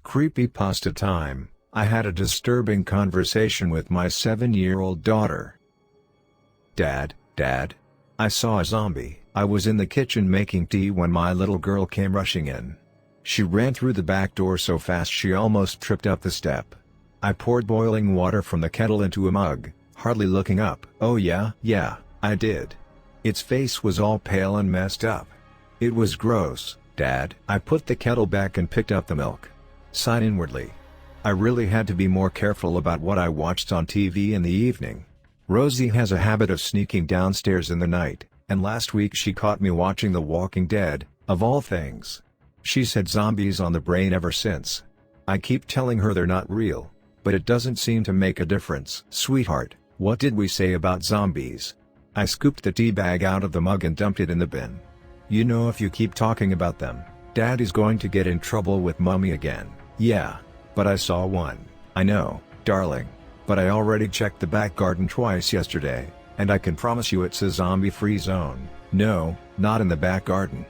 Creepypasta time. I had a disturbing conversation with my 7-year-old daughter. Dad, I saw a zombie. I was in the kitchen making tea when my little girl came rushing in. She ran through the back door so fast she almost tripped up the step. I poured boiling water from the kettle into a mug, hardly looking up. Oh yeah, I did. Its face was all pale and messed up. It was gross, Dad. I put the kettle back and picked up the milk. Sighed inwardly. I really had to be more careful about what I watched on TV in the evening. Rosie has a habit of sneaking downstairs in the night, and last week she caught me watching The Walking Dead, of all things. She's had zombies on the brain ever since. I keep telling her they're not real, but it doesn't seem to make a difference. Sweetheart, what did we say about zombies? I scooped the tea bag out of the mug and dumped it in the bin. You know, if you keep talking about them, Daddy's going to get in trouble with Mommy again. Yeah, but I saw one. I know, darling, but I already checked the back garden twice yesterday, and I can promise you it's a zombie-free zone. No, not in the back garden.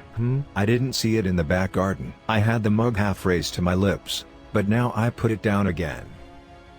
I didn't see it in the back garden. I had the mug half raised to my lips, but now I put it down again.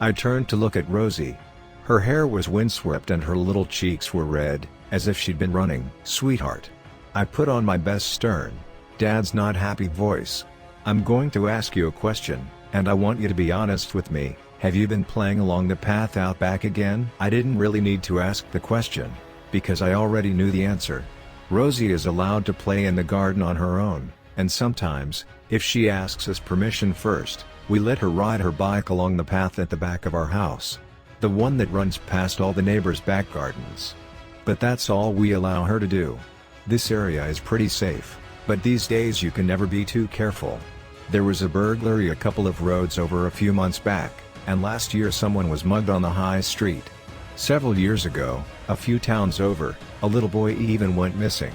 I turned to look at Rosie. Her hair was windswept and her little cheeks were red, as if she'd been running. Sweetheart. I put on my best stern, Dad's not happy voice. I'm going to ask you a question, and I want you to be honest with me. Have you been playing along the path out back again? I didn't really need to ask the question, because I already knew the answer. Rosie is allowed to play in the garden on her own, and sometimes, if she asks us permission first, we let her ride her bike along the path at the back of our house. The one that runs past all the neighbors' back gardens. But that's all we allow her to do. This area is pretty safe, but these days you can never be too careful. There was a burglary a couple of roads over a few months back, and last year someone was mugged on the high street. Several years ago, a few towns over, a little boy even went missing.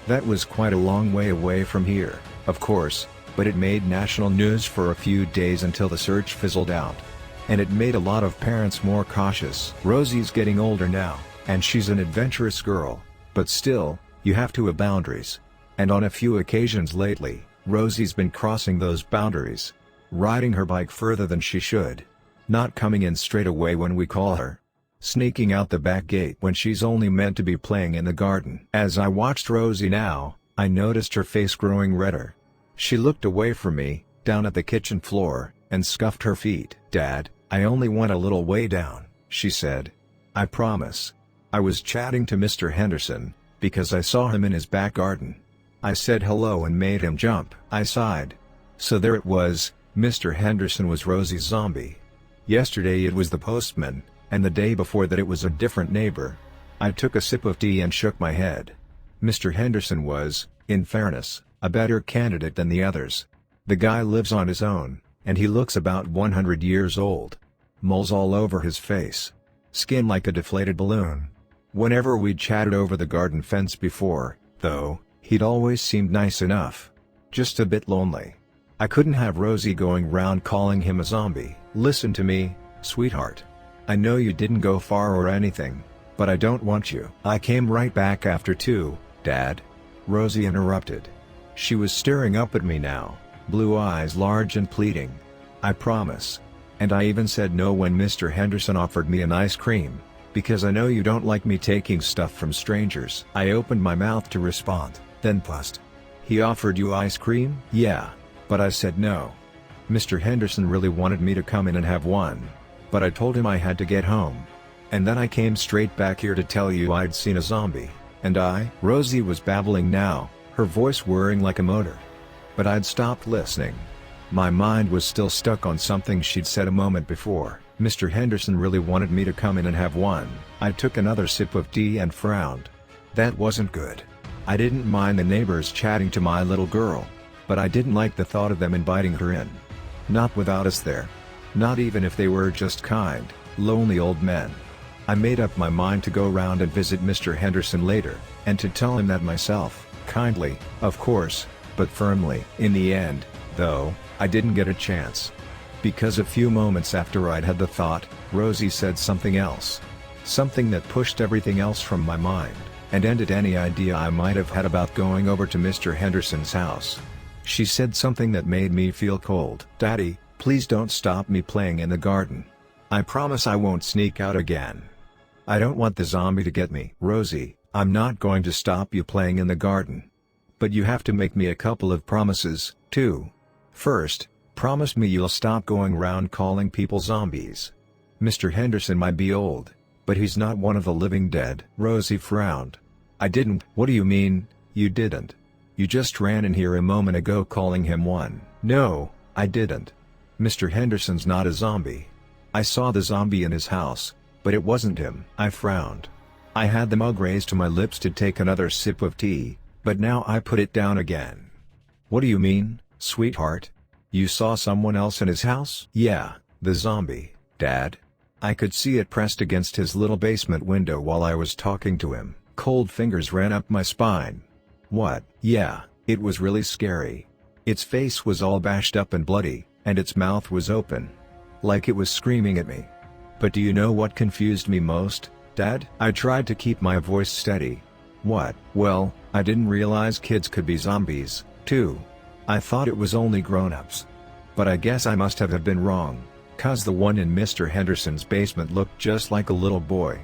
That was quite a long way away from here, of course, but it made national news for a few days until the search fizzled out. And it made a lot of parents more cautious. Rosie's getting older now, and she's an adventurous girl, but still, you have to have boundaries. And on a few occasions lately, Rosie's been crossing those boundaries. Riding her bike further than she should. Not coming in straight away when we call her. Sneaking out the back gate when she's only meant to be playing in the garden. As I watched Rosie now, I noticed her face growing redder. She looked away from me, down at the kitchen floor, and scuffed her feet. Dad, I only went a little way down, she said. I promise. I was chatting to Mr. Henderson, because I saw him in his back garden. I said hello and made him jump. I sighed. So there it was, Mr. Henderson was Rosie's zombie. Yesterday it was the postman, and the day before that it was a different neighbor. I took a sip of tea and shook my head. Mr. Henderson was, in fairness, a better candidate than the others. The guy lives on his own, and he looks about 100 years old. Moles all over his face. Skin like a deflated balloon. Whenever we'd chatted over the garden fence before, though, he'd always seemed nice enough. Just a bit lonely. I couldn't have Rosie going round calling him a zombie. Listen to me, sweetheart. I know you didn't go far or anything, but I don't want you. I came right back after too, Dad. Rosie interrupted. She was staring up at me now, blue eyes large and pleading. I promise. And I even said no when Mr. Henderson offered me an ice cream, because I know you don't like me taking stuff from strangers. I opened my mouth to respond, then paused. He offered you ice cream? Yeah, but I said no. Mr. Henderson really wanted me to come in and have one, but I told him I had to get home. And then I came straight back here to tell you I'd seen a zombie, and Rosie was babbling now, her voice whirring like a motor. But I'd stopped listening. My mind was still stuck on something she'd said a moment before. Mr. Henderson really wanted me to come in and have one. I took another sip of tea and frowned. That wasn't good. I didn't mind the neighbors chatting to my little girl, but I didn't like the thought of them inviting her in. Not without us there. Not even if they were just kind, lonely old men. I made up my mind to go round and visit Mr. Henderson later, and to tell him that myself, kindly, of course, but firmly. In the end, though, I didn't get a chance. Because a few moments after I'd had the thought, Rosie said something else. Something that pushed everything else from my mind, and ended any idea I might have had about going over to Mr. Henderson's house. She said something that made me feel cold. Daddy, Please don't stop me playing in the garden. I promise I won't sneak out again. I don't want the zombie to get me. Rosie, I'm not going to stop you playing in the garden. But you have to make me a couple of promises, too. First, promise me you'll stop going around calling people zombies. Mr. Henderson might be old, but he's not one of the living dead. Rosie frowned. I didn't. What do you mean, you didn't? You just ran in here a moment ago calling him one. No, I didn't. Mr. Henderson's not a zombie. I saw the zombie in his house, but it wasn't him. I frowned. I had the mug raised to my lips to take another sip of tea, but now I put it down again. What do you mean, sweetheart? You saw someone else in his house? Yeah, the zombie, Dad. I could see it pressed against his little basement window while I was talking to him. Cold fingers ran up my spine. What? Yeah, it was really scary. Its face was all bashed up and bloody, and its mouth was open. Like it was screaming at me. But do you know what confused me most, Dad? I tried to keep my voice steady. What? Well, I didn't realize kids could be zombies, too. I thought it was only grown-ups. But I guess I must have been wrong, 'cause the one in Mr. Henderson's basement looked just like a little boy.